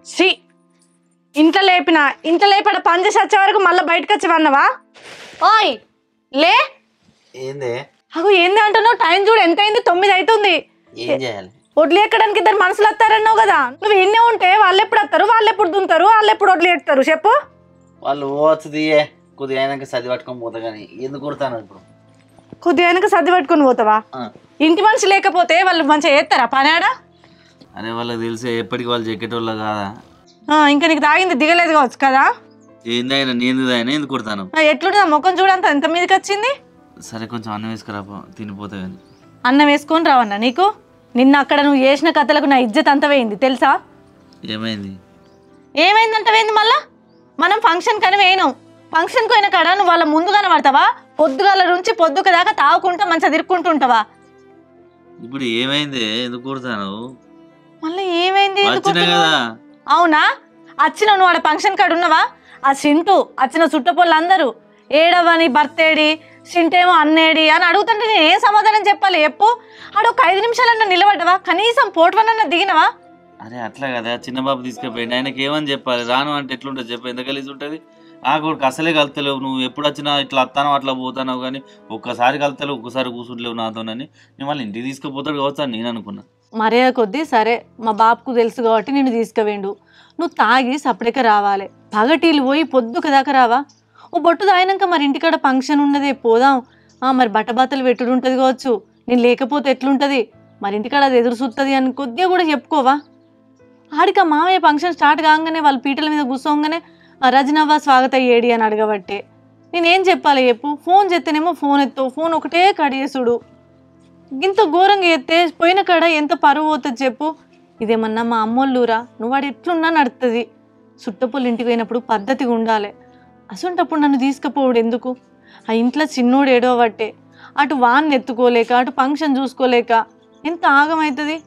C ఇంట్లో లేపడ పని చేసి వచ్చే వరకు మళ్ళీ బయటకు వచ్చి వన్నవా? ఓయ్ లే. ఏందే అగో ఏంది అంటున్నావు? టైం చూడు ఎంత అయింది, 9 అవుతుంది. ఏం చేయాలి? వడ్లు ఎక్కడానికి 2 మనుషులు వస్తారన్నావు కదా. నువ్వు ఎన్నే ఉంటే వాళ్ళు ఎప్పుడు వస్తారు, వాళ్ళు ఎప్పుడు దుంతారు, వాళ్ళు ఎప్పుడు వడ్లు ఎత్తారు చెప్పు. వాళ్ళు పోవచ్చుది కొద్దిగా అయినాక సర్ది పట్టుకొని పోతా కానీ ఎందుకు కొడతాను ఇప్పుడు? కొద్దిగా అయినాక సర్ది పట్టుకొని పోతావా? ఇంటి మనిషి లేకపోతే వాళ్ళు మంచిగా చేస్తారా పనాడా? అరే వాళ్ళకి తెలిసే ఎప్పటికి వాళ్ళు చెక్కేటోళ్ళ కాదా? ఇంకా నీకు తాగింది దిగలేదు కావచ్చు కదా. ఏందైనా నేను అయినా ఎందుకు కొడతాను? ఎట్లుంటుంది ముఖం చూడంత ఎంత మీదకి వచ్చింది. సరే కొంచెం అన్నం వేసుకురా తినిపోతా కానీ. అన్నం వేసుకొని రావన్నా నీకు? నిన్న అక్కడ నువ్వు చేసిన కథలకు నా ఇజ్జత్ అంత వేయింది తెలుసా? ఏమైంది? ఏమైందంట వేయింది మళ్ళా? మనం ఫంక్షన్ కని వేయినాం. ఫంక్షన్కి పోయిన కాడ నువ్వు వాళ్ళ ముందు కనబడతావా? పొద్దుగాల నుంచి పొద్దుకు దాకా తాగుకుంటా మంచిగా తిరుక్కుంటుంటావా? ఇప్పుడు ఏమైంది? ఎందుకు కొడతాను? మళ్ళీ ఏమైంది? అవునా వచ్చిన నువ్వు ఆడ ఫంక్షన్ కాడ ఉన్నవా? ఆ సింటూ వచ్చిన చుట్టపోళ్ళు అందరూ ఏడవని బర్త్డేడి సింటేమో అన్నేడి అని అడుగుతుంటే నేను ఏం సమాధానం చెప్పాలి చెప్పు? ఆడ ఒక 5 నిమిషాలన్నా నిలబడ్డవా? కనీసం పోటువన్నా దిగినవా? అరే అట్లా కదా చిన్న బాబు తీసుకుపోయింది, ఆయనకి ఏమని చెప్పాలి? రాను అంటే ఎట్లుంటుంది చెప్పు? ఎంత కలిసి ఉంటుంది? ఆ కొడుకు అసలే కలుతలేవు. నువ్వు ఎప్పుడు వచ్చినా ఇట్లా వస్తానో అట్లా పోతానో కానీ ఒక్కసారి కలుతలేవు, ఒక్కసారి కూర్చుంటలేవు నాతోనని. నేను వాళ్ళ ఇంటికి తీసుకుపోతాడు కావచ్చు అని నేను అనుకున్నా. మరే కొద్దీ సరే మా బాబుకు తెలుసు కాబట్టి నేను తీసుకువేండు. నువ్వు తాగి సపరేట్గా రావాలి. పగటీలు పోయి పొద్దుకు దాకా రావా? ఓ బొట్టు తాగినాక మరి ఇంటికాడ ఫంక్షన్ ఉన్నదే పోదాం. మరి బట్టబాతలు పెట్టుడు ఉంటుంది కావచ్చు. నేను లేకపోతే ఎట్లుంటుంది మరి? ఇంటికాడ అది ఎదురు చూస్తుంది అని కొద్దిగా కూడా చెప్పుకోవా? ఆడిక మామయ్య ఫంక్షన్ స్టార్ట్ కాగానే వాళ్ళ పీటల మీద కూర్చోగానే రజనవ్వ స్వాగత ఏడి అని అడగబట్టే నేనేం చెప్పాలి చెప్పు? ఫోన్ చేస్తేనేమో ఫోన్ ఎత్తావు, ఫోన్ ఒకటే కడిగేసుడు. ఇంత ఘోరంగా ఎత్తే పోయిన కాడ ఎంత పరువు పోతుంది చెప్పు? ఇదేమన్నా మా అమ్మోళ్ళూరా? నువ్వు వాడు ఎట్లున్నా నడుతుంది. చుట్టపొళ్ళు ఇంటికి పోయినప్పుడు పద్ధతిగా ఉండాలి. అసంటప్పుడు నన్ను తీసుకుపోవడు ఎందుకు? ఆ ఇంట్లో చిన్నోడు ఏడవబట్టే అటు వాన్ని ఎత్తుకోలేక అటు ఫంక్షన్ చూసుకోలేక ఎంత ఆగమవుతుంది.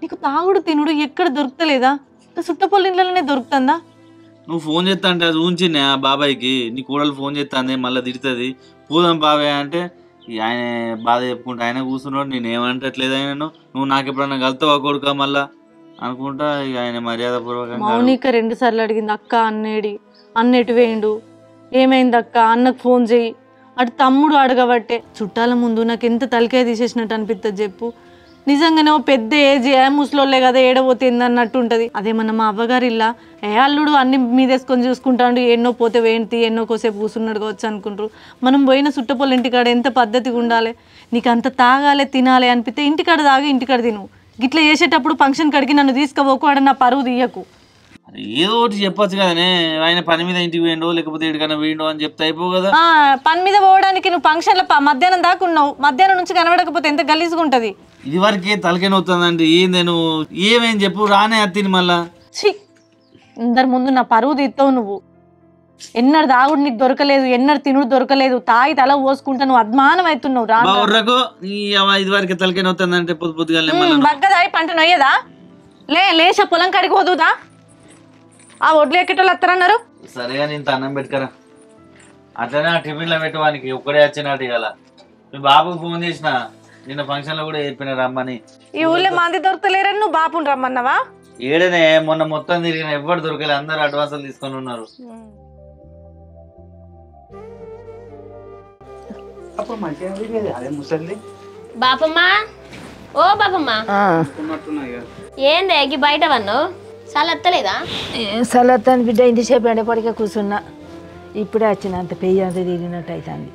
నీకు తాగుడు తినుడు ఎక్కడ దొరుకుతలేదా? చుట్టపొళ్ళు ఇంట్లోనే దొరుకుతుందా? నువ్వు ఫోన్ చేస్తా అంటే అది ఉంచినే ఆ బాబాయ్కి. నీ కూడలు ఫోన్ చేస్తాంది మళ్ళీ తిడుతుంది. పోదాం బాబాయ్ అంటే ఆయన బాధ చెప్పుకుంటా ఆయన కూర్చున్నాడు. నేను ఏమంటట్లేదు ఆయనను. నువ్వు నాకు ఎప్పుడన్నా కలుతావా కొడుక మళ్ళా అనుకుంటా. ఇక ఆయన మర్యాద పూర్వకంగా మౌనిక 2 సార్లు అడిగింది, అక్క అన్నేడి, అన్నెటు వేయండు, ఏమైంది అక్క, అన్నకు ఫోన్ చేయి. అటు తమ్ముడు అడగబట్టే చుట్టాల ముందు నాకు ఎంత తలకాయ తీసేసినట్టు అనిపిస్తుంది చెప్పు? నిజంగానే పెద్ద ఏజ్ ముసలోళ్ళే కదా ఏడబోతుంది అన్నట్టు ఉంటుంది. అదేమన్నా మా అవ్వగారు ఇల్లా అల్లుడు అన్ని మీదేసుకొని చూసుకుంటాడు, ఎన్నో పోతే వేంటి ఎన్నో కోసేపు కూర్చున్నాడు కావచ్చు అనుకుంటారు. మనం పోయిన చుట్టపొల్ల ఇంటికాడ ఎంత పద్ధతిగా ఉండాలి. నీకు అంత తాగాలి తినాలి అనిపిస్తే ఇంటికాడ తాగి ఇంటికాడ తిను. గిట్లా చేసేటప్పుడు ఫంక్షన్ కడిగి నన్ను తీసుకుపోకు, ఆడ నా పరువు తీయకు. ఏదో ఒకటి చెప్పొచ్చు కదనే. ఆయన పని మీద ఇంటికి వేయండో లేకపోతే ఎక్కడికైనా వేయండో అని చెప్తే అయిపో కదా. పని మీద పోవడానికి నువ్వు ఫంక్షన్లో మధ్యాహ్నం దాకా ఉన్నావు. మధ్యాహ్నం నుంచి కనబడకపోతే ఎంత గలీజుగా ఉంటుంది. ఇది వరకే తలకేనవుతుందండి. ఏందే నువ్వు ఏమేం చెప్పు రానే అత్తిని మళ్ళా. అందరి ముందు నా పరువు తీస్తావు నువ్వు. ఎన్నడు తాగుడు నీకు దొరకలేదు, ఎన్నడు తినుడు దొరకలేదు. తాగి తల పోసుకుంటా నువ్వు అద్మానం అవుతున్నావు. రాకు ఇది వరకే తలకేనవుతుందంటే పొద్దు పొద్దుగా బగ్గదాయి పంట నొయ్యదా? లేచా పొలం కడిగి పోదుదా? ఆ ఒడ్లు ఎక్కేటోళ్ళు వస్తారన్నారు. సరేగా నేను అన్నం పెట్టుకరా. అట్లనే ఆ టిఫిన్లో పెట్టవానికి ఒక్కడే వచ్చినట్టు ఇవాళ. మీ బాబుకి ఫోన్ చేసిన నిన్న ఫంక్షన్ లో కూడా చెప్పిన రమ్మని. ఈ ఊళ్ళో మంది దొరకలేరని నువ్వు బాపుని రమ్మన్నావా? ఏడనే మొన్న మొత్తం తిరిగిన ఎవ్వరు దొరకలే. అందరు అడ్వాన్సులు తీసుకొని ఉన్నారు. బాపమ్మా, ఓ బాపమ్మా, ఏందే బయట వన్ను సలత్తలేదా? సలత్తాను బిడ్డ, ఇంతసేపు ఎండపడికే కూర్చున్నా. ఇప్పుడే వచ్చిన అంత పెయ్యి అంత తిరిగినట్టు అవుతుంది.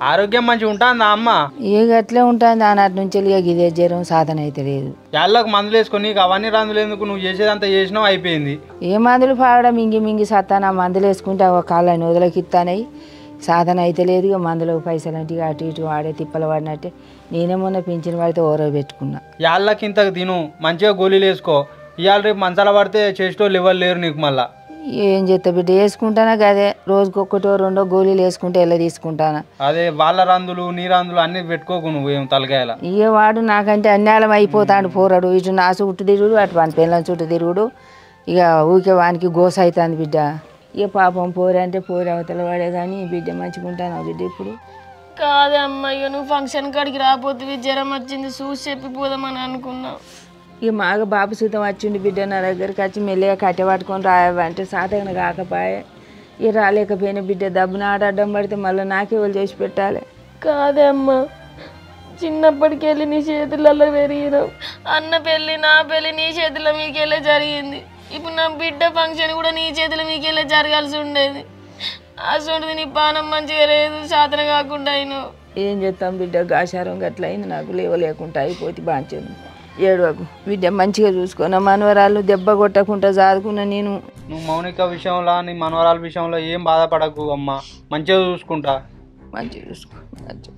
ఆరోగ్యం మంచిగా ఉంటుందా అమ్మ? ఏ గట్లే ఉంటుంది. అన్నటి నుంచి ఇదే జ్వరం సాధన అయితే లేదు. యాళ్ళకు మందులు వేసుకొని అవన్నీ రందులు ఎందుకు? నువ్వు చేసేదంతా చేసినావు అయిపోయింది. ఏ మందులు పాడడం మింగి సత్తాను. ఆ మందులు వేసుకుంటే ఒక కాళ్ళని వదలకిస్తానయి. సాధన అయితే లేదు. ఇక మందులో పైసలు అంటే అటు ఇటు వాడే తిప్పలు పడినట్టే. నేనేమన్నా పింఛన్ పడితే ఓరో పెట్టుకున్నా. యాళ్ళకి ఇంతకు తిను, మంచిగా గోళీలు వేసుకో. ఇవాళ రేపు మంచాల పడితే చేసేటోళ్ళు ఎవరు లేరు నీకు. మళ్ళా ఏం చేస్తా బిడ్డ, వేసుకుంటానా కదే. రోజుకి 1-2 గోళీలు వేసుకుంటే ఎలా తీసుకుంటానా? అదే వాళ్ళ రందులు నీ రందులు అన్ని పెట్టుకోకు నువ్వు. ఏం తలకాయల ఇక వాడు నాకంటే అన్యాయం అయిపోతాడు. పోరాడు ఇటు నా చుట్టూ తిరుగుడు, అటు వాని పిల్లల చుట్టూ తిరుగుడు. ఇక ఊరికే వానికి గోస అవుతుంది బిడ్డ. ఇక పాపం పోరే అంటే పోరే అవతల వాడే. కానీ బిడ్డ మంచిగా ఉంటాను బిడ్డ. ఇప్పుడు కాదే అమ్మ, ఇక నువ్వు ఫంక్షన్ కాడికి రాకపోతే జ్వరం వచ్చింది చూసి చెప్పిపోదామని అనుకున్నావు. ఇక మాగ బాబు సుతం వచ్చిండు బిడ్డ నా దగ్గరికి వచ్చి మెల్లిగా కట్టె పట్టుకొని రాయవంటే సాధకన కాకపాయే ఇక రాలేకపోయిన బిడ్డ దబ్బున ఆడడం పడితే మళ్ళీ నాకే వాళ్ళు చేసి పెట్టాలి. కాదే అమ్మా, చిన్నప్పటికెళ్ళి నీ చేతులలో పెరిగినావు. అన్న పెళ్ళి నా పెళ్ళి నీ చేతుల మీకెళ్ళే జరిగింది. ఇప్పుడు నా బిడ్డ ఫంక్షన్ కూడా నీ చేతుల మీకెళ్ళే జరగాల్సి ఉండేది. అసలు నీ పానం మంచిగా లేదు, సాధన కాకుండా అయినావు. ఏం చేస్తాం బిడ్డ, గాశారం గట్ల అయింది. నాకు లేవలేకుండా అయిపోతే బాంచాను. ఏడవకు బిడ్డ, మంచిగా చూసుకున్నా. మనవరాళ్ళు దెబ్బ కొట్టకుండా చదువుకున్నా. నేను నువ్వు మౌనిక విషయంలో నీ మనవరాల విషయంలో ఏం బాధపడకు అమ్మ, మంచిగా చూసుకుంటా. మంచిగా చూసుకో. మంచిగా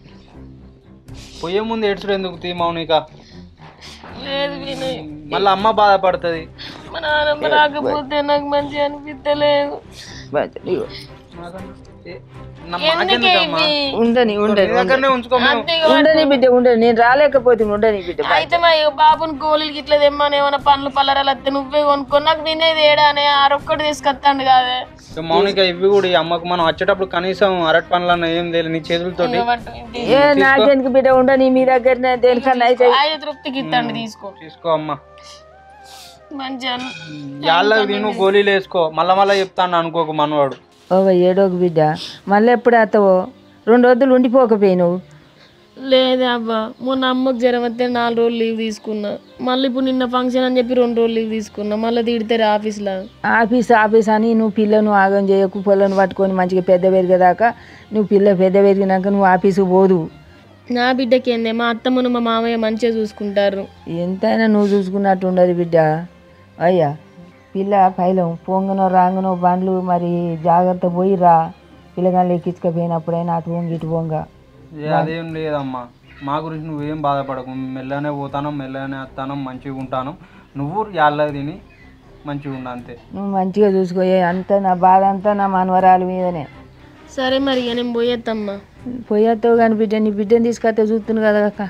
పోయే ముందు ఏడ్చుడు ఎందుకు తీ మౌనిక? లేదు వినయ్, మళ్ళీ అమ్మ బాధపడుతుంది. మా నాన్నమ్మ రాకపోతే నాకు మంచిగా అనిపించలేదు. మంచిగా ఉండని ఉండని బిడ్డ, ఉండని. నేను రాలేకపోతే ఉండని బిడ్డ. అయితే మా బాబుని గోళీలకి ఇట్లా తెమ్మని ఏమైనా పండ్లు పల్లరాలు వస్తే నువ్వే కొనుక్కో. నాకు వినేది ఏడానే ఆరొక్కటి తీసుకొస్తాండు కాదే. మౌనిక ఇవి కూడా ఈ అమ్మకు మనం వచ్చేటప్పుడు కనీసం అరటి పండ్లన్న ఏం తెలియదు నీ చేతులతో. నాకెందుకు బిడ్డ, ఉండని మీ దగ్గర దేనికన్నా అయితే తృప్తికి ఇస్తాండి, తీసుకో అమ్మ. మంచిగా యాళ్ళకి తిను, గోళీలు వేసుకో. మళ్ళా చెప్తాను అనుకోకు మనవాడు. ఓవో ఏడోకు బిడ్డ, మళ్ళీ ఎప్పుడు అత్తవో? 2 రోజులు ఉండిపోకపోయినావు. లేదే అబ్బా, మొన్న అమ్మకు జ్వరం వస్తే 4 రోజులు లీవ్ తీసుకున్నా. మళ్ళీ ఇప్పుడు నిన్న ఫంక్షన్ అని చెప్పి 2 రోజులు లీవ్ తీసుకున్నా. మళ్ళీ తిడతారు ఆఫీస్లో. ఆఫీస్ అని నువ్వు పిల్లను ఆగం చేయకు. పిల్లను పట్టుకొని మంచిగా పెద్ద పెరిగేదాకా నువ్వు పిల్ల పెద్ద పెరిగినాక నువ్వు ఆఫీసు పోదు. నా బిడ్డకి ఏందే, మా అత్తమ్మను మా మామయ్య మంచిగా చూసుకుంటారు. ఎంతైనా నువ్వు చూసుకున్నట్టు ఉండదు బిడ్డ. అయ్యా పిల్ల పైలం పొంగనో రాంగనో బండ్లు మరి జాగ్రత్త పోయి రా. పిల్లగాళ్ళు ఎక్కించుకపోయినప్పుడైనా అటు పొంగి ఇటు పొంగ. అదేం లేదమ్మా, మా గురించి నువ్వేం బాధపడకు. మెల్లనే పోతాను, మెల్లనే వస్తాను, మంచిగా ఉంటాను. నువ్వు యాళ్ళకి తిని మంచిగా ఉండు అంతే. నువ్వు మంచిగా చూసుకోయే. అంతా నా బాధ అంతా నా మనవరాల మీదనే. సరే మరి ఇక నేను పోయేత్తమ్మా. పోయేస్తావు కానీ బిడ్డ, నీ బిడ్డని తీసుకొస్తే చూస్తున్నాను కదా అక్క.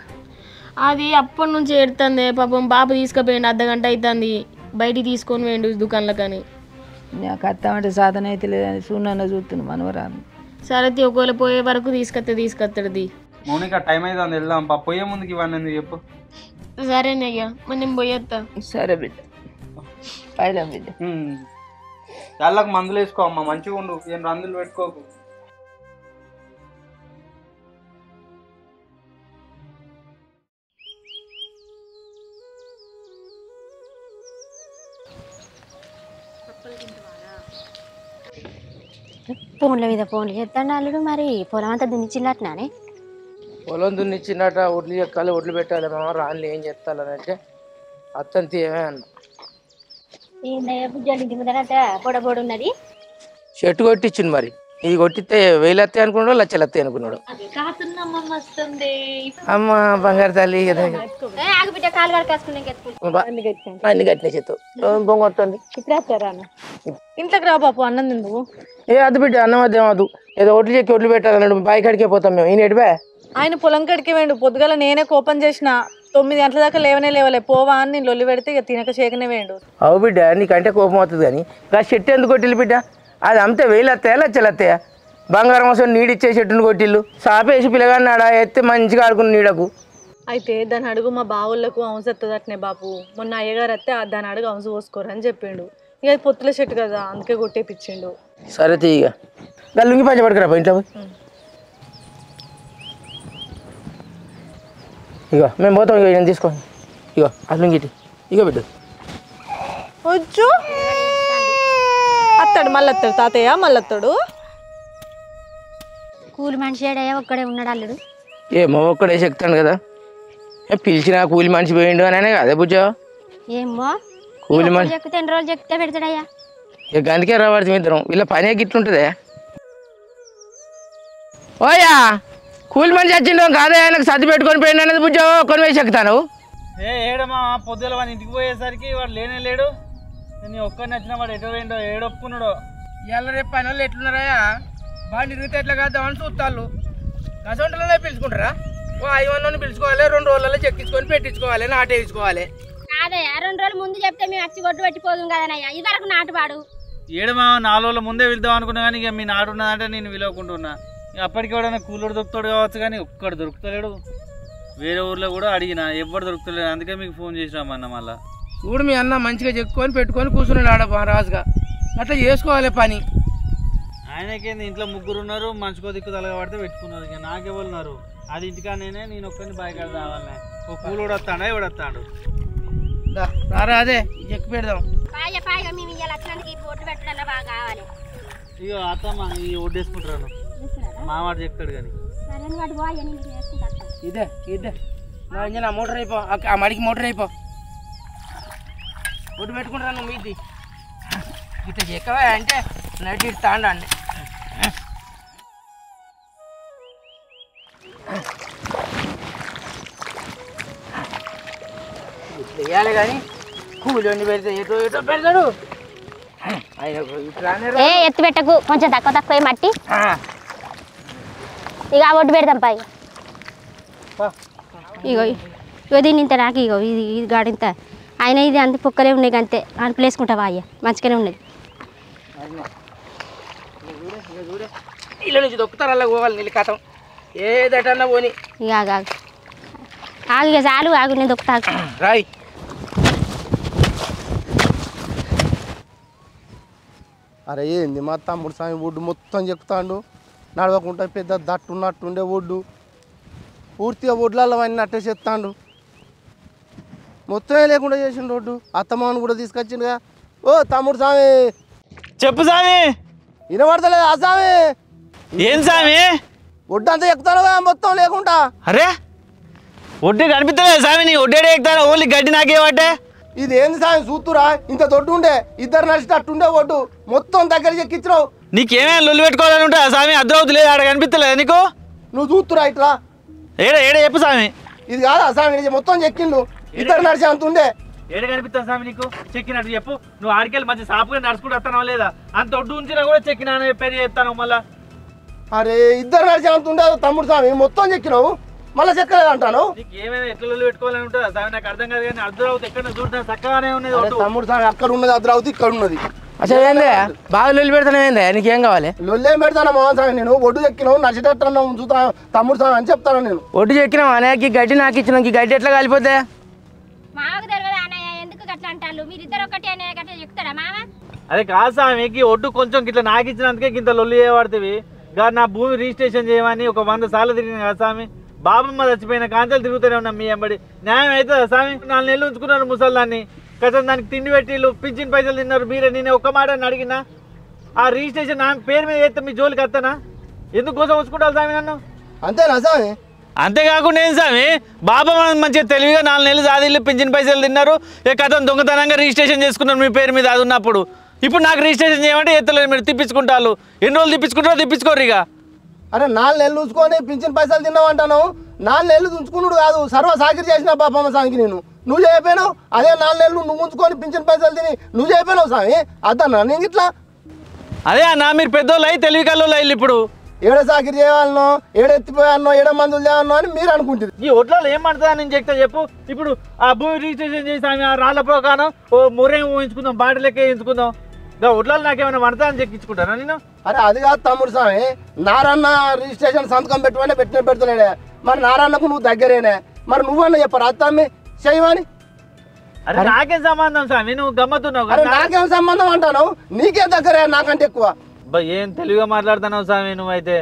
అది అప్పటి నుంచి ఏడుతుంది పాపం. బాబు తీసుకుపోయిండు, అర్ధగంట అవుతుంది. బయటికి తీసుకొని పోయిండు దుకాణంలో. కానీ నాకు అత్తమంటే సాధన అయితే లేదని చూడన్న చూస్తున్నాను మనవరాలు. సరే ఒకవేళ పోయే వరకు తీసుకొస్తాడు. మౌనిక టైం అయితే వెళ్దాం. పోయే ముందుకి ఇవన్నీ ఎందుకు చెప్పు. సరేనయ్యా, మరి నేను పోయేస్తా. సరే బిడ్డ, పైలం బిడ్డ. యాళ్ళకి మందులు వేసుకో అమ్మ, మంచిగా ఉండు. ఏం రందులు పెట్టుకోకు. ఫోన్ల మీద ఫోన్లు చేస్తాడు అల్లుడు. మరి పొలం అంతా దున్నిచ్చినట్టునానే. పొలం దున్నిచ్చినట్ట, ఒడ్లు చెక్కాలి, ఒడ్లు పెట్టాలి. మామ రాళ్ళు ఏం చెప్తాలని అంటే అత్తంత ఏమే అన్న. ఏందయ్యా బుజ్జాలు ఇంటి ముందర పొడబొడు ఉన్నది. చెట్టు కొట్టించింది. మరి ఇది కొట్టిస్తే 1000 వస్తాయి అనుకున్నాడు, 1,00,000 వస్తాయి అనుకున్నాడు. అమ్మ బంగారు తల్లి కదా. ఆగిబిడ్డ కాలు కడుకాసుకున్నా అన్ని కట్టిన చెత్త బొంగొట్టండి. ఇంట్లోకి రా బాపు, అన్నం తిందువు. అది బిడ్డ అన్నం అదేం అదు. ఏదో ఒడ్లు చెక్కి ఒడ్లు పెట్టాలన్నాడు. బాయి కాడికే పోతాం మేము. ఈయన ఎడిపా ఆయన పొలం కడికి వేయండు. పొద్దుగల నేనే కోపం చేసిన. 9 గంటల దాకా లేవలే. పోవా అని నేను లొల్లి పెడితే ఇక తినక చేకనే వేయండు. అవు బిడ్డ, నీకంటే కోపం అవుతుంది కానీ ఇంకా చెట్టు ఎందుకు కొట్టిల్లు బిడ్డ? అది అమ్మితే 1000 వస్తాయా, 1,00,000 వస్తాయా? బంగారం కోసం నీడిచ్చే చెట్టును కొట్టిల్లు. సాపేసి పిల్లగాన్ని ఆడ ఎత్తే మంచిగా ఆడుకుని నీడకు. అయితే దాని అడుగు మా బావులకు అవసరం వస్తుందటనే బాపు. మొన్న అయ్యగారు వస్తే దాని అడుగు అవసరం పోసుకోరు అని చెప్పిండు. ఇక అది పొత్తుల చెట్టు కదా, అందుకే కొట్టేపిచ్చిండు. సరే తీయగా లుంగి పంచ పట్టుకురా ఇంట్లో. ఇగో మేము పోతాం. ఇక నేను తీసుకోండి. ఇగో ఆ లుంగిటి ఇగో బిడ్డ. వచ్చు అత్తాడు, మళ్ళీ వస్తాడు తాతయ్య, మళ్ళీ వస్తాడు. కూలి మనిషి ఏడయ్యా ఒక్కడే ఉన్నాడు అల్లుడు. ఏమో ఒక్కడే చెప్తాను కదా. పిలిచిన కూలి మనిషి పోయిండు అని అదే బుజ్జ. ఏమో కూలి మనిషి చెక్కితే 2 రోజులు చెక్కితే పెడతాడయ్యా. ఇక గందుకే రావాల్సి ఇద్దరం. వీళ్ళ పనే గిట్లుంటుందే. ఓయా కూలి మనిషి వచ్చిండు కాదే, ఆయనకు సర్ది పెట్టుకొని పోయిండు అనేది బుజ్జ. కొన్ని వేసి ఎక్కుతాను. ఏడమా పొద్దుల వాడి ఇంటికి పోయేసరికి వాడు లేనే లేడు. నేను ఒక్కరిని వచ్చిన వాడు ఎటో పోయిండో, ఏడొప్పున్నాడో. ఇవాళ రేపు పని వాళ్ళు ఎట్లున్నారా? వాడిని ఇరిగితే ఎట్లా కాద్దామని చూస్తాళ్ళు. కసంటలోనే పిలుచుకుంటారా? 5 మందిని పిలుచుకోవాలి, 2 రోజులలో చెక్కించుకొని పెట్టించుకోవాలి, నాటేయించుకోవాలి. కాదయ్యా 2 రోజులు ముందు చెప్తే మేము వచ్చి కొట్టు పెట్టిపోదు కదనయ్యా. ఇది వరకు నాటుపాడు. ఏడమా 4 రోజుల ముందే వెళ్దాం అనుకున్నా కానీ ఇక మీ నాటు ఉన్నదంటే నేను విలువకుంటున్నా. అప్పటికి ఎవడైనా కూలర్ దొరుకుతాడు కావచ్చు కానీ ఒక్కడు దొరుకుతలేడు. వేరే ఊర్లో కూడా అడిగినా ఎవ్వరు దొరుకుతలేదు, అందుకే మీకు ఫోన్ చేసినామన్న. మళ్ళా చూడు మీ అన్న మంచిగా చెక్కుకొని పెట్టుకొని కూర్చున్నాడు ఆడ రాజుగా, అట్లా చేసుకోవాలి పని. ఆయనకేంది ఇంట్లో ముగ్గురు ఉన్నారు, మంచుకో దిక్కు తలగా పడితే పెట్టుకున్నారు. ఇక నాకెవరున్నారు? అది ఇంటికా నేను ఒక్కరిని బాయికాడ రావాలనే. ఓ కూలు కూడా వస్తాడా ఎవడు వస్తాడు? రారా అదే చెక్కు పెడదాం. ఇక అత్తమ్మ ఈ ఒడ్డేసుకుంటాను, మావాడు చెప్తాడు కానీ. ఇదే ఇదే నా మోటార్ అయిపో, ఆ మడికి మోటార్ అయిపో, ఒడ్డు పెట్టుకుంటాను. నువ్వు మీది ఇట్లా చెక్కవా అంటే నడి తాండండి. ఇట్లా వేయాలి కానీ కూలి వండి పెడితే ఎటో ఎటో పెడతాడు. ఎత్తి పెట్టకు, కొంచెం తక్కువ మట్టి. ఇక ఒడ్డు పెడదాం పై. ఇగో ఇగో దీన్ని ఇంత నాకు ఇగో ఇది ఇది గాడింత ఆయన ఇది అంత పొక్కలే ఉన్నాయి అంతే. అని ప్లేస్ కుంటావా అయ్యా, మంచిగానే ఉన్నది. ఇళ్ళ నుంచి దొక్కుతారు అలా పోవాలి నీళ్ళు కథం ఏదటన్నా పోని. ఇక ఆగు ఆగు ఇక చాలు ఆగు, నేను దొక్కుతా రాయ్. అరే ఏంది మా తమ్ముడు స్వామి ఒడ్డు మొత్తం చెప్తాడు, నడవకుండా పెద్ద దట్టున్నట్టుండే ఒడ్డు పూర్తిగా ఒడ్లలో అన్నీ అట్టే చెప్తాడు, మొత్తమే లేకుండా చేసిండు రోడ్డు. అత్తమ్మని కూడా తీసుకొచ్చిండుగా. ఓ తమ్ముడు స్వామి చెప్పు స్వామి. వినబడతలేదు ఆ స్వామి? ఏం స్వామి? ఒడ్డు అంతా ఎక్కుతానుగా మొత్తం లేకుండా. అరే ఒడ్డు కనిపిస్తలేదు స్వామి, నీ ఒడ్డే ఎక్కుతాను, ఓన్లీ గడ్డి నాకేమంటే. ఇది ఏంది స్వామి చూస్తురా, ఇంత దొడ్డు ఉండే, ఇద్దరు నడిచేటట్టుండే ఒడ్డు మొత్తం దగ్గర ఎక్కించినావు. నీకేమైనా లొల్లు పెట్టుకోవాలని ఉంటా స్వామి? అర్ధమవుతు లేదు, ఆడ కనిపిస్తలేదు నీకు? నువ్వు చూస్తురా ఇట్లా ఏడ ఏడ చెప్పు స్వామి. ఇది కాదా స్వామి మొత్తం చెక్కిండు, ఇద్దరు నడిచే అంత ఉండే. ఏడ కనిపిస్తా స్వామి నీకు? చెక్కినట్టు చెప్పు. నువ్వు ఆడికెళ్ళి మంచి సాపుగా నడుచుకుంటూ వస్తానో లేదా? అంత ఒడ్డు ఉంచినా కూడా చెక్కినా పేరు చెప్తాను మళ్ళా. అరే ఇద్దరు నడిచే అంత ఉండే తమ్ముడు స్వామి, మొత్తం చెక్కినావు మళ్ళీ చెక్కలేదు అంటాను. నీకు ఏమైనా ఎట్లా లొల్లు పెట్టుకోవాలని ఉంటుందా స్వామి? నాకు అర్థం కాదు కానీ అర్ధరావుతు ఎక్కడ చూడటం చక్కగానే ఉన్నది. తమ్ముడు స్వామి అక్కడ ఉన్నది, అర్ధరావుతు ఇక్కడ ఉన్నది. అసలు ఏందే బాగా లొల్లి పెడతానే ఏందే? నీకేం కావాలి? లొల్లేం పెడతాను మోహన్ స్వామి, నేను ఒడ్డు చెక్కినావు నడిచేటట్టు ఉంచుతా తమ్ముడు స్వామి అని చెప్తాను నేను. ఒడ్డు చెక్కినావు అనేకి గడ్డి నాకు ఇచ్చినావు, ఈ గడ్డి ఎట్లా కాలిపోతే? మాకు తెలియదు అన్నయ్య, ఎందుకు గట్లా అంటారు? మీరిద్దరు ఒకటి అనే గట్లా చెప్తారా మామ? అదే కాదు స్వామికి ఒడ్డు కొంచెం ఇట్లా నాకు ఇచ్చినందుకే ఇంత లొల్లు చేయబడుతుంది. కానీ నా భూమి రిజిస్ట్రేషన్ చేయమని ఒక 100 సార్లు తిరిగిన కదా స్వామి. బాబమ్మ చచ్చిపోయిన కాంచెలు తిరుగుతూనే ఉన్నాం మీ ఎంబడి. న్యాయం అవుతుందా స్వామి? 4 నెలలు ఉంచుకున్నారు ముసల్దాన్ని, కథం దానికి తిండి పెట్టిళ్ళు, పింఛన్ పైసలు తిన్నారు మీరే. నేను ఒక్క మాట అడిగినా, ఆ రిజిస్ట్రేషన్ నా పేరు మీద చేస్తే మీ జోలికి వస్తానా? ఎందుకోసం ఉంచుకుంటారు స్వామి నన్ను? అంతేనా స్వామి? అంతేకాకుండా ఏం స్వామి, బాబమ్మ మంచిగా తెలివిగా 4 నెలలు సాధిల్లు పింఛన్ పైసలు తిన్నారు, ఏ కథం దొంగతనంగా రిజిస్ట్రేషన్ చేసుకున్నారు మీ పేరు మీద అది ఉన్నప్పుడు. ఇప్పుడు నాకు రిజిస్ట్రేషన్ చేయమంటే ఎత్తలేదు, మీరు తిప్పించుకుంటారు. ఎన్ని రోజులు తిప్పించుకుంటారో తిప్పించుకోరు ఇక. అరే 4 నెలలు ఉంచుకొని పింఛన్ పైసలు తిన్నావు అంటాను. 4 నెలలు ఉంచుకున్నాడు కాదు, సర్వ సాకిరి చేసిన బాబమ్మ స్వామికి నువ్వు చేయపోయినావు. అదే 4 నెలలు నువ్వు ఉంచుకొని పింఛన్ పైసలు తిని నువ్వు చేయపోయినావు స్వామి. అద్దన్నా నేను ఇట్లా అదే అన్న, మీరు పెద్దోళ్ళు అయ్యి తెలివి కల్లోళ్ళు అయ్యి ఇప్పుడు ఏడ సాకిరి చేయాలనో, ఏడెత్తిపోయానో, ఏడ మందులు చేయాలనో అని మీరు అనుకుంటుంది. ఈ ఒడ్లలో ఏం పడుతుందా నేను చెప్తా చెప్పు. ఇప్పుడు ఆ భూమి రిజిస్ట్రేషన్ చేసి ఆమె ఆ రాళ్ళ పోకాను ఓ మురేం ఊహించుకుందాం, బాటి లెక్క వేయించుకుందాం. ఇంకా ఒడ్లలో నాకేమైనా పడతా అని చెక్కించుకుంటానా నేను? అరే అది కాదు తమ్ముడు స్వామి, నారన్న రిజిస్ట్రేషన్ సంతకం పెట్టమని పెడతలేడే. మరి నారన్నకు నువ్వు దగ్గరేనే, మరి నువ్వన్నా చెప్పరు అత్తమ్మి చేయమని. అరే నాకేం సంబంధం స్వామి, నువ్వు గమ్మతున్నావు అరే నాకేం సంబంధం అంటాను, నీకే దగ్గరే నాకంటే ఎక్కువ. ఏం తెలివిగా మాట్లాడుతున్నావు స్వామి నువ్వైతే.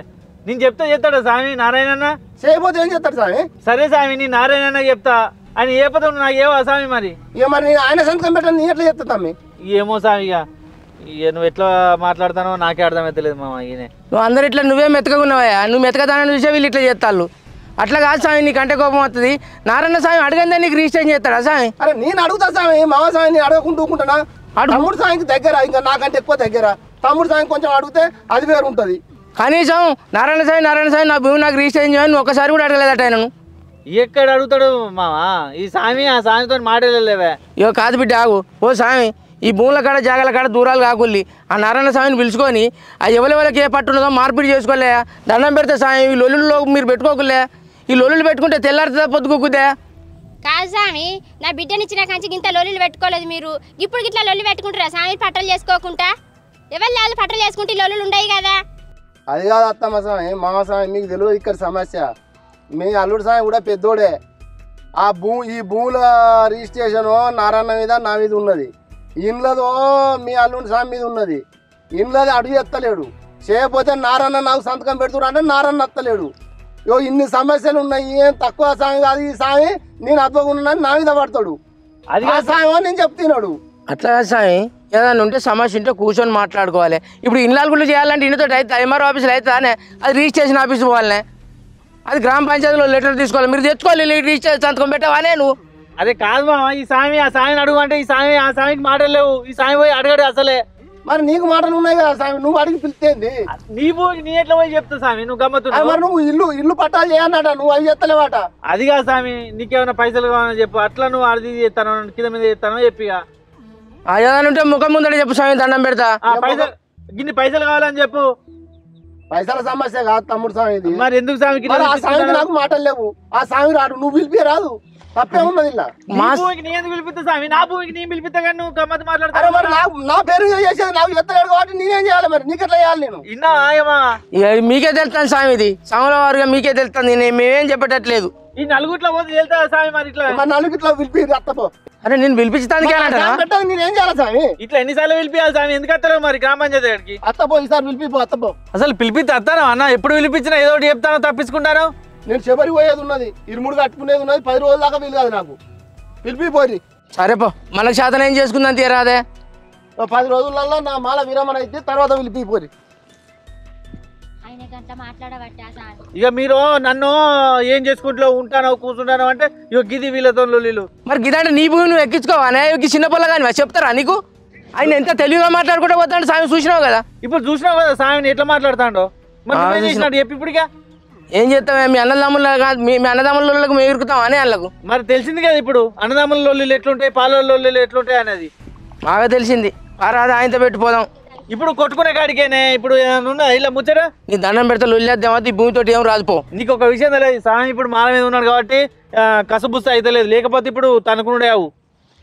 నేను చెప్తా చేస్తాడా స్వామి నారాయణన్న? చేయబోతే ఏం చేస్తాడు స్వామి? సరే స్వామి, నీ నారాయణన్న చెప్తా అని ఏ పదం నాకు ఏవా స్వామి? మరి ఇక మరి నేను ఆయన సంతకం పెట్టాను, నీ ఎట్లా చెప్తా తమ్మి? ఏమో స్వామి, ఇక నువ్వు ఎట్లా మాట్లాడతానో నాకే అర్థమవుతలేదు మామ. ఈయనే నువ్వు అందరు ఇట్లా నువ్వే మెత్తగా ఉన్నావా? నువ్వు మెత్తకదానని చూసే వీళ్ళు ఇట్లా చేస్తాళ్ళు. అట్లా కాదు స్వామి, నీకంటే కోపం వస్తుంది. నారాయణ స్వామి అడగందే నీకు రిజిస్ట్రేషన్ చేస్తాడా స్వామి? అరే నేను అడుగుతా స్వామి, మామ స్వామి నేను అడగకుండా ఊరుకుంటానా? తమ్ముడు స్వామికి దగ్గర, ఇంకా నాకంటే ఎక్కువ దగ్గర. తమ్ముడు స్వామి కొంచెం అడిగితే అది వేరు ఉంటుంది. కనీసం నారాయణ స్వామి నా భూమి నాకు రిజిస్ట్రేషన్ చేయని నువ్వు ఒకసారి కూడా అడగలేదట ఆయనను. ఎక్కడ అడుగుతాడు మామ ఈ స్వామి? ఆ స్వామితో మాట్లాడలేవే. ఇగో కాదు బిడ్డ ఆగు. ఓ స్వామి, ఈ భూముల కాడ జాగాల కాడ దూరాలు కాకుల్లి ఆ నారాయణ స్వామిని పిలుచుకొని ఆ ఎవరెవరికి ఏ పట్టున్నదో మార్పిడి చేసుకోలే, దండం పెడితే స్వామి ఈ లొల్లుల్లో మీరు పెట్టుకోకులే. ఈ లొల్లులు పెట్టుకుంటే తెల్లారితే పొద్దుకోకుదే. కాదు స్వామి, నా బిడ్డనిచ్చిన కంచి ఇంత లొల్లులు పెట్టుకోలేదు మీరు. ఇప్పుడు ఇట్లా లొల్లు పెట్టుకుంటారా స్వామి? పట్టలు చేసుకోకుండా ఎవరు పట్టలు చేసుకుంటే లొల్లులు ఉండయి కదా. అది కాదు అత్తమ్మ స్వామి, మామ స్వామి మీకు తెలియదు ఇక్కడ సమస్య. మీ అల్లుడు సాయం కూడా పెద్దోడే. ఈ భూముల రిజిస్ట్రేషన్ నారాయణ మీద నా మీద ఉన్నది, ఇండ్లదో మీ అల్లుడి సాయం మీద ఉన్నది. ఇండ్లది అడుగు ఎత్తలేడు, చేయకపోతే నారాయణ నాకు సంతకం పెడుతున్నా అంటే నారాయణ ఎత్తలేడు. ఇన్ని సమస్యలు ఉన్నాయి, ఏం తక్కువ సాయం కాదు ఈ సాయం, నేను అద్వకున్నాను నా మీద పడతాడు. అది ఆ సాయం నేను చెప్తున్నాడు. అట్లా సాయం ఏదైనా ఉంటే సమస్య ఉంటే కూర్చొని మాట్లాడుకోవాలి. ఇప్పుడు ఇళ్ళ గుళ్ళు చేయాలంటే ఇంటితో అయితే ఎంఆర్ ఆఫీసులో అవుతుందానే, అది రిజిస్ట్రేషన్ ఆఫీస్ పోవాలనే, అది గ్రామ పంచాయతీలో లెటర్ తీసుకోవాలి. మీరు తెచ్చుకోవాలి, రిజిస్ట్రేషన్ సంతకం పెట్టావానే నువ్వు. అదే కాదు మామ, ఈ సామి ఆ సామిని అడుగు అంటే ఈ సామి ఆ సామికి మాటలు లేవు. ఈ సామి పోయి అడగడు అసలే. మరి నీకు మాటలు ఉన్నాయి కదా సామి, నువ్వు అడిగి పిలిస్తేంది? నీ ఎట్లా పోయి చెప్తావు సామి, నువ్వు గమ్మత్తు. మరి నువ్వు ఇల్లు పట్టాలు చేయన్నట, నువ్వు అవి చెత్తలేవాట. అది కాదు సామి, నీకేమైనా పైసలు కావాలని చెప్పు, అట్లా నువ్వు అది చేస్తాను కింద మీద చేస్తానో చెప్పిగా. ఏదైనా ఉంటే ముఖం ముందర చెప్పు స్వామి, దండం పెడతా. పైసలు గిన్ని పైసలు కావాలని చెప్పు. పైసల సమస్య కాదు తమ్ముడు సామి. మరి ఎందుకు సామికి ఆ సామికి నాకు మాటలు లేవు, ఆ సామి రాడు, నువ్వు పిలిపి రాదు, తప్పే ఉన్నది. ఇలా మా భూమికి నీ ఎందుకు పిలిపిస్తా సామి, నా భూమికి నీ పిలిపిస్తా కానీ నువ్వు గమ్మత్తు మాట్లాడతావు. మరి నా పేరు చేసేది నాకు ఎత్తలేడు కాబట్టి నేనేం చేయాలి? మరి నీకెట్లా చేయాలి? నేను ఇన్నా ఆయమా మీకే తెలుస్తాను స్వామి, ఇది సమల వారుగా మీకే తెలుస్తుంది, మేమేం చెప్పేటట్లేదు. ఈ నలుగుట్లో పోతే వెళ్తా సామి. మరి ఇట్లా నలుగుట్లో పిలిపి అత్తపో. అరే నేను పిలిపించడానికి నేనేం చేయాలి సామి? ఇట్లా ఎన్నిసార్లు పిలిపియాలి సామి, ఎందుకు వస్తారు మరి గ్రామ పంచాయతీ గారికి? అత్తపో, ఈసారి పిలిపిపో అత్తపో. అసలు పిలిపిస్తే వస్తాను అన్న, ఎప్పుడు పిలిపించినా ఏదో ఒకటి చెప్తానో తప్పించుకుంటాను. నేను చివరికి పోయేది ఉన్నది, ఇరుముడు కట్టుకునేది ఉన్నది, 10 రోజుల దాకా వీలు కాదు నాకు. పిలిపిపోయి సరే పో, మనకు శాతం ఏం చేసుకుందని తీరాదే. 10 రోజులలో నా మాల విరమణ అయితే తర్వాత పిలిపిపోయి. ఇక మీరు నన్ను ఏం చేసుకుంటూ ఉంటానో కూర్చుంటానో అంటే ఇక గిది వీళ్ళతో లొల్లీలు. మరి గిదంటే నీ భూమి నువ్వు ఎక్కించుకోవానే, చిన్న పొల్ల కానీ చెప్తారా నీకు? ఆయన ఎంత తెలివిగా మాట్లాడుకుంటూ పోతాడు సామి, చూసినావు కదా. ఇప్పుడు చూసినావు కదా సామిని ఎట్లా మాట్లాడుతాడో. మరి చేసినాడు చెప్పి ఇప్పుడుగా ఏం చేస్తామే, మీ అన్నదమ్ముల కాదు, మీ అన్నదమ్ములకు మేము ఇరుకుతాం అనే వాళ్ళకు. మరి తెలిసింది కదా ఇప్పుడు అన్నదమ్ముల లొల్లీలు ఎట్లుంటాయి, పాల లొల్లీలు ఎట్లుంటాయి అనేది బాగా తెలిసింది. రాదా ఆయనతో పెట్టిపోదాం. ఇప్పుడు కొట్టుకునే కాడికేనే ఇప్పుడు ఇలా ముచ్చట. నీ దండం పెడతా లొల్లేద్దామా, ఈ భూమితో ఏం రాదుపో. నీకు ఒక విషయం తెలియదు, సామి ఇప్పుడు మాల మీద ఉన్నాడు కాబట్టి కసబుస్త అయితే లేదు, లేకపోతే ఇప్పుడు తనుకునే అవు.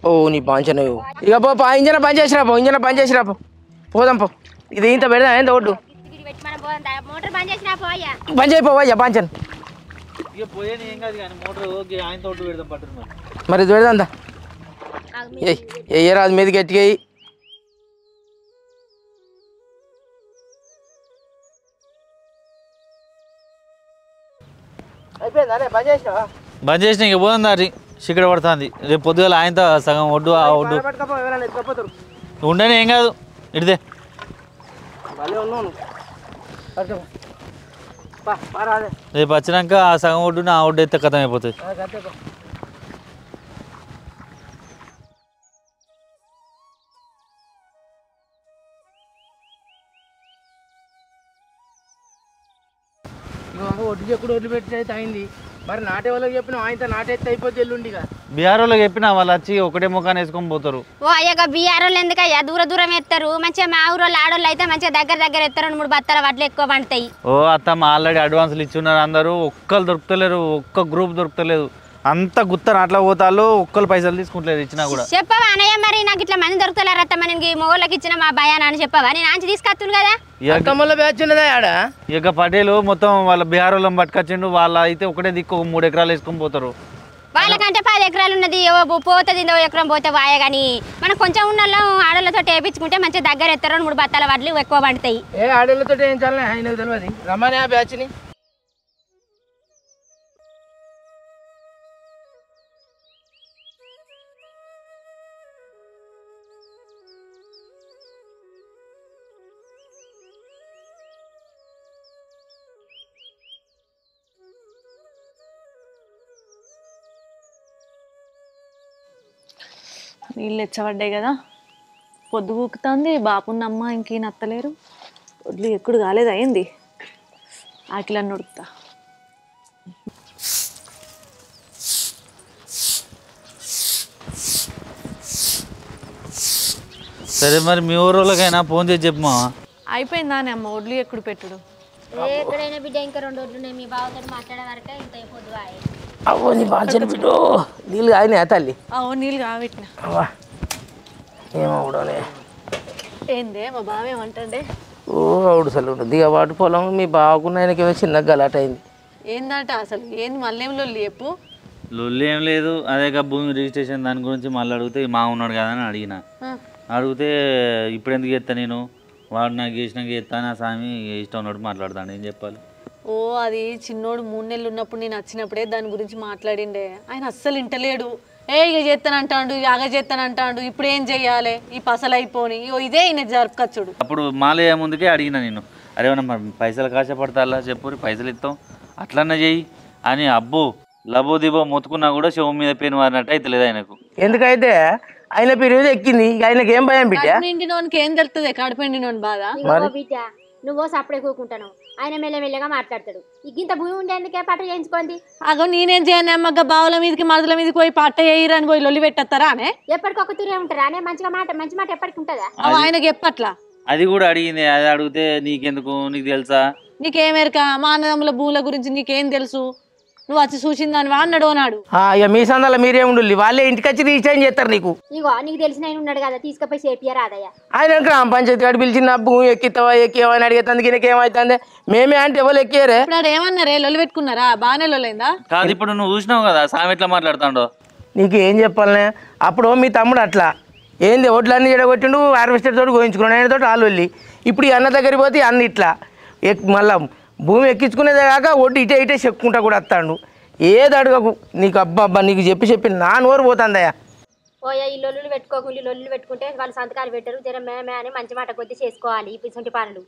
ఓ నీ పాంచన ఇక పో, ఇంజన పని చేసిరా పో, ఇంజన పని చేసిరా పో, పోదాం పో. ఇది ఇంత పెడదాం ఎంత ఒడ్డు పని చేయిపోవయ్యా పాంచన్. ఇక పోయేది ఏం కాదు కానీ మోటార్ ఆయనతో పెడదాం పట్టుకున్నాం. మరి ఇది పెడదాందా, ఏ రాదు మీదకి గట్టిగా. బంద్ చేసిన ఇక పోదాం దారి చిక్కడ పడుతుంది. రేపు పొద్దుగాల ఆయనతో సగం ఒడ్డు ఆ ఒడ్డు ఉండని ఏం కాదు ఇడితే. రేపు వచ్చినాక ఆ సగం ఒడ్డున ఆ ఒడ్డు అయితే కథం అయిపోతుంది. ఒడ్డు చెప్పుడు ఒడ్లు పెట్టి అయితే అయింది. మరి నాటే వాళ్ళకి చెప్పిన ఆయనతో నాటైతే అయిపోతే ఎల్లుండిగా. బీఆర్ వాళ్ళకి చెప్పిన వాళ్ళు వచ్చి ఒకటే ముఖాన్ని వేసుకొని పోతారు. ఓ అయ్యగా బీఆర్ వాళ్ళు ఎందుకయ్యా దూరం ఎత్తారు, మంచిగా మా ఊరోళ్ళు ఆడోళ్ళు అయితే మంచిగా దగ్గర ఎత్తారు, 2-3 బత్తాల వడ్లు ఎక్కువ పండుతాయి. ఓ అత్తమ్మ ఆల్రెడీ అడ్వాన్సులు ఇచ్చున్నారు, అందరూ ఒక్కరు దొరుకుతలేరు, ఒక్క గ్రూప్ దొరుకుతలేదు, అంత గుత్తరు అట్లా పోతాళ్ళు, ఒక్కరు పైసలు తీసుకుంటలేదు ఇచ్చినా కూడా. చెప్పవా అన్నయ్య, మరి నాకు ఇట్లా మంది దొరుకుతలేరు అత్తమ్మ, నేను మొగోళ్ళకి ఇచ్చిన మా భయాన్ని అని చెప్పవా, నేను ఆంచి తీసుకొస్తుంది కదా. ఇక పటేలు మొత్తం వాళ్ళ బీహార్ వాళ్ళని పట్టుకొచ్చిండు, వాళ్ళ అయితే ఒకటే దిక్కు 3 ఎకరాలు వేసుకొని పోతారు. వాళ్ళకంటే 10 ఎకరాలు ఉన్నది, పోతుంది 1 ఎకరం పోతే వాయ, కానీ మనం కొంచెం ఉన్న ఆడోళ్ళతో వేయించుకుంటే మంచిగా దగ్గర ఎత్తారు, 2-3 బత్తాల వడ్లు ఎక్కువ పండుతాయి. ఏ ఆడోళ్ళతో ఏం చాలే ఆయనకు తెలియదు, రమ్మని ఆ బ్యాచ్ని. నీళ్ళు ఎచ్చబడ్డాయి కదా, పొద్దు కూకుతుంది, బాపున్నమ్మ ఇంకేం నత్తలేరు, వడ్లు ఎప్పుడు కాలేదు అయింది, ఆకిలని ఉడుకుతా. సరే మరి మీ ఊరోళ్ళకైనా ఫోన్ చేసి చెప్పమా. అయిపోయిందా అని అమ్మ వడ్లు ఎప్పుడు పెట్టుడు? ఎక్కడైనా బిడ్డ ఇంకా 2 వడ్లు మీ బావతో మాట్లాడే వరకే ఇంత అయిపోద్దు. అవో నీ బాగా బిడ్డ నీళ్ళు ఆయన తల్లి. అవో నీళ్ళు కావట్టిన ఏమవుడనే ఏందే మా బావేమంటే. ఓ అవుడు అసలు ఉంటుంది ఇక వాటి పొలం మీ బాగున్న ఆయనకేమో చిన్న గలాట అయింది. ఏందట అసలు ఏంది మళ్ళీ లొల్లి చెప్పు. లొల్లి ఏం లేదు, అదే భూమి రిజిస్ట్రేషన్ దాని గురించి మళ్ళీ అడిగితే మా ఉన్నాడు కదా అని అడిగిన. అడిగితే ఇప్పుడు ఎందుకు చేస్తా నేను, వాడు నాకు చేసినాక చేస్తా నా స్వామి ఇష్టం ఉన్నట్టు మాట్లాడతాను. ఏం చెప్పాలి? ఓ అది చిన్నోడు 3 నెలలు ఉన్నప్పుడు నేను వచ్చినప్పుడే దాని గురించి మాట్లాడిండే. ఆయన అస్సలు ఇంటలేడు. ఇక చేస్తానంటాడు, ఇక అగ చేస్తానంటాడు. ఇప్పుడు ఏం చెయ్యాలి, ఈ పసలు అయిపోని ఇదే ఈయన జరుపుకచ్చుడు. అప్పుడు మాలయ్య ముందుకే అడిగిన నేను, అరే మరి పైసలు కాశపడతా చెప్పు, పైసలు ఇస్తాం అట్లన్నా చెయ్యి అని. అబ్బో లబో దిబో మొత్తుకున్నా కూడా శవం మీద పేరు మారినట్టు అయితే లేదు ఆయనకు. ఎందుకైతే ఆయన పేరు మీద ఎక్కింది, ఆయనకి ఏం భయం బిడ్డ? నిండినోనికి ఏం తెలుస్తుంది కడుపుండినోని బాధ. బిడ్డ నువ్వు సప్పుడే కూకుంటాను, ఆయన మెల్లమెల్లగా మాట్లాడతాడు. ఇంత భూమి ఉండేందుకే పట్ట చేయించుకోండి. అగో నేనేం చేయను అమ్మగ, బావుల మీదకి మరదల మీదకి పోయి పట్ట వేయరని పోయి లొల్లి పెట్టేస్తారా అనే? ఎప్పటికొక తీరే ఉంటారా అనే? మంచి మాట ఎప్పటికి ఉంటుందా? ఆయనకి ఎప్పట్లా అది కూడా అడిగింది. అది అడిగితే నీకెందుకు, నీకు తెలుసా, నీకేమెరక మా అన్నదమ్ముల భూముల గురించి నీకేం తెలుసు, నువ్వు వచ్చి చూసిందని అన్నాడు అన్నాడు. ఇక మీ సందాల మీరే ఉండు, వాళ్ళే ఇంటికి వచ్చి రీఛార్జ్ చేస్తారు నీకు. ఇగో నీకు తెలిసిన ఆయన ఉన్నాడు కదా, తీసుకుపోయి సేపియా రాదయ్యా. ఆయన గ్రామ పంచాయతీ కాడ పిలిచిన భూమి ఎక్కిస్తావా ఎక్కివా అని అడిగేందుకు ఈయనకి ఏమవుతుంది? మేమే అంటే ఎవరు ఎక్కారే? ఇప్పుడు ఏమన్నారే, లొల్లి పెట్టుకున్నారా? బాగానే లొల్లైందా? కాదు ఇప్పుడు నువ్వు చూసినావు కదా సామె ఎట్లా మాట్లాడుతాడో. నీకు ఏం చెప్పాలనే, అప్పుడు మీ తమ్ముడు అట్లా ఏంది ఓట్లన్నీ చెడగొట్టిండు, హార్వెస్టర్ తోటి గోయించుకున్నాడు, ఆయనతో ఆలోల్లి. ఇప్పుడు ఈ అన్న దగ్గరికి పోతే అన్న ఇట్లా మళ్ళా భూమి ఎక్కించుకునేదే కాక ఒడ్డు ఇటే చెప్పుకుంటా కూడా వస్తాడు. ఏది అడగకు, నీకు అబ్బా నీకు చెప్పి నా నోరు పోతుందయ్యా. ఓయా ఈ లొల్లులు పెట్టుకోకుండా లొల్లులు పెట్టుకుంటే వాళ్ళు సంతకాలు పెట్టరు, జర మేమే అని మంచి మాట కొద్ది చేసుకోవాలి. ఈ పిసంటి పనులు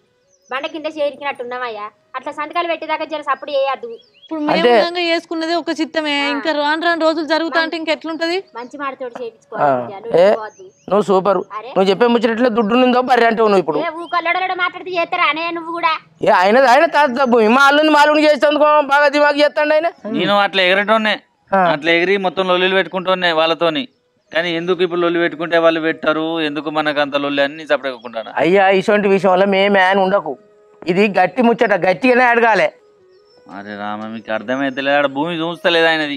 బండ కింద చేరికినట్టున్నామయ్యా. అట్లా సంతకాలు పెట్టేదాకా జర సప్పుడు చేయద్దు. ఇప్పుడు మేము చేసుకున్నది ఒక చిత్తమే, ఇంకా రాను రోజులు జరుగుతా అంటే ఇంకెట్లుంటది? మంచి మాటతో చేయించుకోవాలి. నువ్వు సూపర్, నువ్వు చెప్పే ముచ్చట్లో దుడ్డు నుందో బర్రె అంటావు నువ్వు. ఇప్పుడు ఊకల్లడో మాట్లాడితే చేస్తారా అనే? నువ్వు కూడా ఆయన తాత మా అల్లుని మాలుని చేసేందుకు బాగా దిమాగ్ చేస్తాడు ఆయన. నేను అట్లా ఎగరటోనే, అట్లా ఎగిరి మొత్తం లొల్లిలు పెట్టుకుంటూనే వాళ్ళతోని. కానీ ఎందుకు ఇప్పుడు లొల్లి పెట్టుకుంటే వాళ్ళు పెట్టారు, ఎందుకు మనకు అంత లొల్లి అన్ని చప్పడకుంటాను. అయ్యా ఇటువంటి విషయం వల్ల మేమే అని ఉండకు, ఇది గట్టి ముచ్చట, గట్టిగానే అడగాలి. అరే రామ మీకు అర్థమైతే లేదా, భూమి చూస్తలేదు ఆయనది.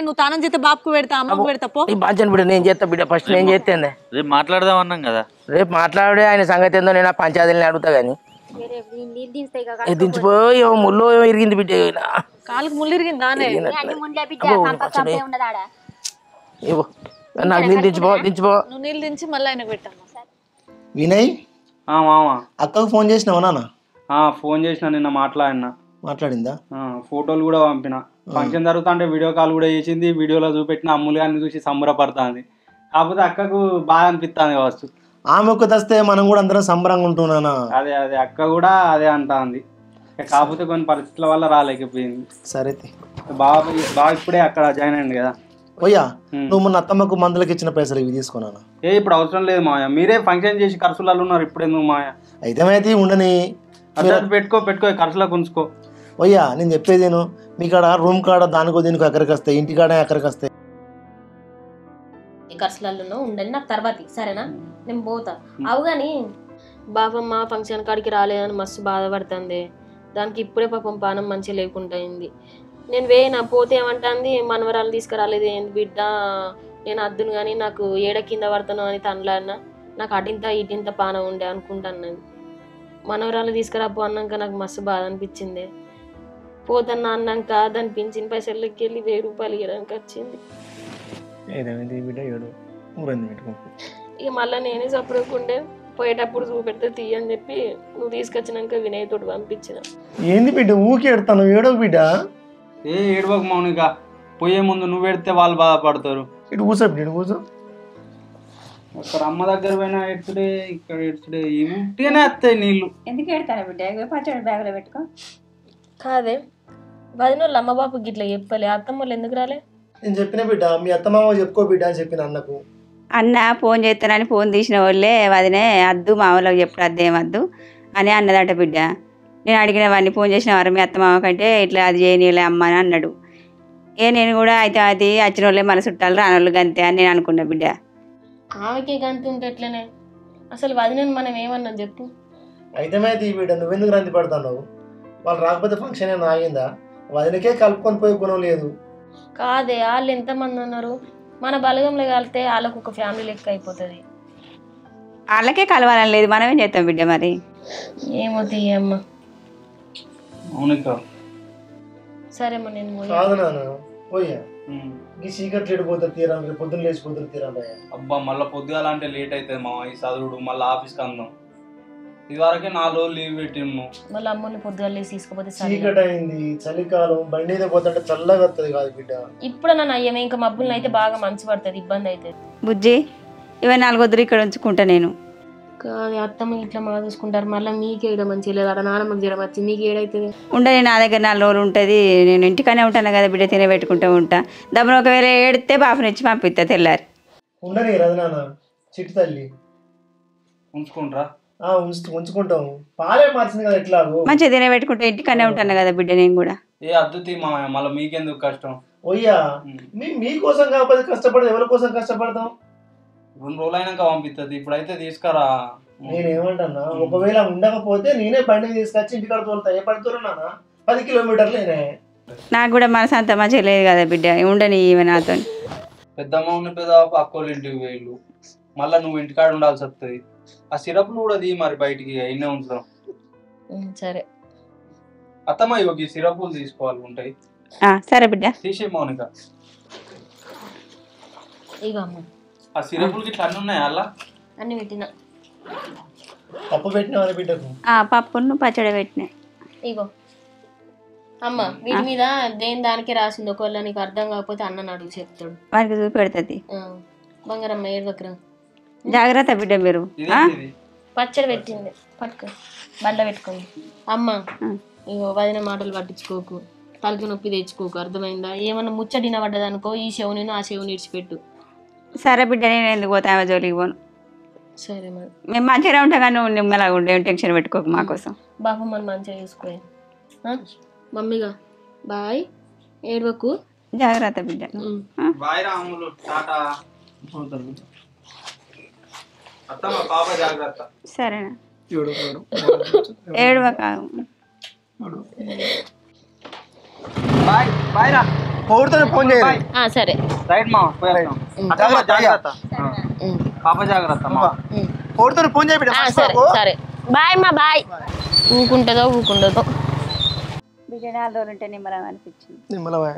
నువ్వు తానం చేస్తే బాబుకు పెడతా, అమ్మకు పెడతా పో. బిడ్డ నేను చేస్తా బిడ్డ, ఫస్ట్ నేను చేస్తాను. రేపు మాట్లాడదాం అన్నాం కదా, రేపు మాట్లాడే ఆయన సంగతి ఏందో నేను ఆ పంచాయతీని అడుగుతా గానీ. దించిపోయి ముళ్ళు ఇరిగింది బిడ్డ, కాలుకు ముళ్ళు ఇరిగిందా? నాకు నీళ్ళు దించిపో. నువ్వు నీళ్ళు దించి మళ్ళీ ఆయనకు పెట్టాను. వినయ్ మామ అక్కకు ఫోన్ చేసినావా నాన్న? ఫోన్ చేసిన, నిన్న మాట్లాడిందా? ఫోటోలు కూడా పంపిన. ఫంక్షన్ జరుగుతా అంటే వీడియో కాల్ కూడా చేసింది. వీడియోలో చూపెట్టిన అమ్ములు గారిని చూసి సంబరపడుతుంది. కాకపోతే అక్కకు బాగా అనిపిస్తుంది కావచ్చు. ఆమె ఒక్క తెస్తే మనం కూడా అందరం సంబరంగా ఉంటున్నానా? అదే అక్క కూడా అదే అంటుంది. కాకపోతే కొన్ని పరిస్థితుల వల్ల రాలేకపోయింది. సరే బాగా ఇప్పుడే అక్కడ జాయిన్ అయింది కదా. ఓయ్యా నువ్వు మొన్న అత్తమ్మకు మందులకు ఇచ్చిన పైసలు ఇవి తీసుకున్నాను. ఇప్పుడు అవసరం లేదు మాయ, మీరే ఫంక్షన్ చేసి ఖర్చులలో ఉన్నారు. ఇప్పుడు ఎందుకు మాయ? అయితే ఉండని పెట్టుకో ఖర్చులకు ఉంచుకో. ఓయ్యా నేను చెప్పేది మీ కాడ రూమ్ కాడ దానికో దీనికో ఎక్కడికి వస్తాయి, ఇంటికాడ ఎక్కడికి వస్తాయి. ఖర్చులలో ఉండని నాకు తర్వాత సరేనా, నేను పోతా. అవు కానీ బాపమ్మ ఫంక్షన్ కాడికి రాలేదని మస్తు బాధపడుతుంది. దానికి ఇప్పుడే పాపం పానం మంచిగా లేకుండా అయింది. నేను వేయినా పోతే ఏమంటుంది, మనవరాలు తీసుకురాలేదు ఏంది బిడ్డ, నేను అద్దును కానీ నాకు ఏడ కింద పడతాను అని తనలాడినా. నాకు అటింత ఇటింత పానం ఉండే అనుకుంటాను. మనవరాలు తీసుకురాపో అన్నాక నాకు మస్తు బాధ అనిపించింది. పోతన్నా అన్నాక దాని పింఛన్ పైసలకి వెళ్ళి 1000 రూపాయలు ఇవ్వడానికి వచ్చింది. ఇక మళ్ళీ నేనే సపడకుండే పోయేటప్పుడు చూపెడితే తీయని చెప్పి నువ్వు తీసుకొచ్చినాక వినయ్ తోటి పంపించిన. ఏంది బిడ్డ ఊకి ఎడతాను? ఏడో బిడ్డ ఏడవకు మౌనిక, పోయే ముందు నువ్వు పెడితే వాళ్ళు బాధపడతారు. ఇటు కూర్చో బిడ్డ, కూర్చో. అక్కడ అమ్మ దగ్గర పోయినా ఎడుచుడే, ఇక్కడ ఎడుచుడే, ఇంటిగానే వస్తాయి నీళ్ళు. ఎందుకు ఎడతాను బిడ్డ? పచ్చడి బ్యాగ్లో పెట్టుకో. కాదే వదినోళ్ళు అమ్మ బాబు గిట్లా చెప్పలే, అత్తమ్మ వాళ్ళు ఎందుకు రాలే? నేను చెప్పిన బిడ్డ, మీ అత్తమామ చెప్పుకో బిడ్డ అని చెప్పిన అన్నకు. అన్న ఫోన్ చేస్తానని ఫోన్ తీసిన వాళ్ళే వదినే అద్దు మామూలుగా చెప్పుడు అద్దేమద్దు అని అన్నదట బిడ్డ. నేను అడిగిన వాడిని ఫోన్ చేసిన వారు మీ అత్తమామ కంటే ఇట్లా అది చేయనీలే అమ్మ అని అన్నాడు. నేను కూడా అయితే అది వచ్చిన వాళ్ళే మన చుట్టాలు రానోళ్ళు గంతే అని నేను అనుకున్నా బిడ్డ. ఆమెకే గంతి ఉంటే ఎట్లనే? అసలు వదినని మనం ఏమన్నా చెప్పు. అయితే బిడ్డ నువ్వెందుకు రంది పడతావు? వాళ్ళు రాకపోతే ఫంక్షన్ ఏమైనా ఆగిందా? వదినకే కలుపుకొని పోయి గుణం లేదు. కాదే వాళ్ళు ఎంతమంది ఉన్నారు, మన బలగంలో కలితే వాళ్ళకు ఒక ఫ్యామిలీ లెక్క అయిపోతుంది. వాళ్ళకే కలవాలని లేదు, మనమేం చేస్తాం బిడ్డ మరి? ఏమో తీయమ్మ. అవునక్క సరే అమ్మ నేను పోయి కాదు నాన్న పోయా ఈ చీకట్లు ఎడిపోతారు తీరా పొద్దున్న లేచిపోతారు తీరా అబ్బా మళ్ళీ పొద్దుగాలంటే లేట్ అవుతుంది మా ఈ చదువుడు మళ్ళీ ఆఫీస్కి అందం ఇది వరకే 4 రోజులు లీవ్ పెట్టిను మళ్ళీ అమ్మని పొద్దుగాల తీసుకుపోతే చీకటి అయింది చలికాలం బండి మీద పోతుంటే చల్లగా వస్తుంది కాదు బిడ్డ ఇప్పుడు నన్ను అయ్యమే ఇంకా మబ్బులను అయితే బాగా మంచు పడుతుంది ఇబ్బంది అవుతుంది బుజ్జి ఇవే 4 వద్దురు ఇక్కడ ఉంచుకుంటా నేను కానీ అత్తమ్మ ఇట్లా మా చూసుకుంటారు మళ్ళీ మీకే ఇడ మంచిగా లేదు అక్కడ నాన్నమ్మకి జ్వరం వచ్చింది నీకు ఏడైతుంది ఉండని నా దగ్గర 4 రోజులు ఉంటుంది నేను ఇంటికనే ఉంటాను కదా బిడ్డ తినబెట్టుకుంటూ ఉంటా దబ్బున ఒకవేళ ఏడితే బాపనిచ్చి పంపిస్తా తెల్లారి ఉండని రది నాన్న చిట్టి తల్లి ఉంచుకుంటారా ఉంచుకుంటాం పాలే మార్చింది కదా ఎట్లాగో మంచిగా తినబెట్టుకుంటే ఇంటికనే ఉంటాను కదా బిడ్డ నేను కూడా ఏ అద్దుతి మా మళ్ళీ మీకెందుకు కష్టం ఓయ్యా మీకోసం కాకపోతే కష్టపడదు ఎవరి కోసం కష్టపడతాం 2 రోజులు అయినాక పంపిస్తుంది ఇప్పుడైతే తీసుకురా నేనేమంటున్నా ఒకవేళ ఉండకపోతే నేనే బండి తీసుకొచ్చి ఇంటికాడ తోలుతా ఏ పడి తోలునా 10 కిలోమీటర్లేనే నాకు కూడా మనసు అంత మంచిగా లేదు కదా బిడ్డ ఉండని ఇవి నాతో పెద్దమ్మ ఉన్న పెద్ద అక్కోళ్ళ ఇంటికి వేళ్ళు మళ్ళీ నువ్వు ఇంటికాడ ఉండాల్సి వస్తుంది ఆ సిరప్లు కూడా అది మరి బయటికి అయినా ఉంచుదాం సరే అత్తమ్మ ఇవ్వకి సిరప్లు తీసుకోవాలి ఉంటాయి సరే బిడ్డ తీసే మౌనిక ఇక అమ్మ ఆ సిరప్లకి ఇట్లా అన్నీ ఉన్నాయి అలా అన్ని పెట్టినా పప్పు పెట్టినా బిడ్డకు పప్పును పచ్చడి పెట్టినా ఇగో అమ్మ వీటి మీద దేని దానికి రాసింది ఒకవేళ నీకు అర్థం కాకపోతే అన్న అడుగు చెప్తాడు వానికి చూపెడుతుంది బంగారమ్మ ఏడువక్ర జాగ్రత్త బిడ్డ మీరు పచ్చడి పెట్టింది పట్టుకో బండ పెట్టుకోండి అమ్మ ఇగో వదిన మాటలు పట్టించుకోకు తలకి నొప్పి తెచ్చుకోకు అర్థమైందా ఏమన్నా ముచ్చటిన పడ్డదనుకో ఈ చెవుని ఆ చెవుని ఇడిచిపెట్టు సరే బిడ్డ నేను ఎందుకు పోతామో జోలికి పోను సరే మరి మేము మంచిగా ఉంటాం కానీ నువ్వు నిమ్మలాగా ఉండే టెన్షన్ పెట్టుకోకు మా కోసం బాబు మనం మంచిగా చూసుకో మమ్మీగా బాయ్ ఏడవకు జాగ్రత్త బిడ్డ బాయ్ రాములు టాటా అత్తమ్మ పాప జాగ్రత్త సరేనా ఏడవక బాయ్ బాయ్ రా పౌరుతో ఫోన్ చేయాలి సరే రైట్ మా జాగ్రత్త పాప జాగ్రత్త పౌరుతో ఫోన్ చేయ బిడ్డ సరే సరే బాయ్ మా బాయ్ ఊకుంటుందో ఊకుండదో బిడ్డ 4 రోజులు ఉంటే నిమ్మలం అనిపించింది నిమ్మలమే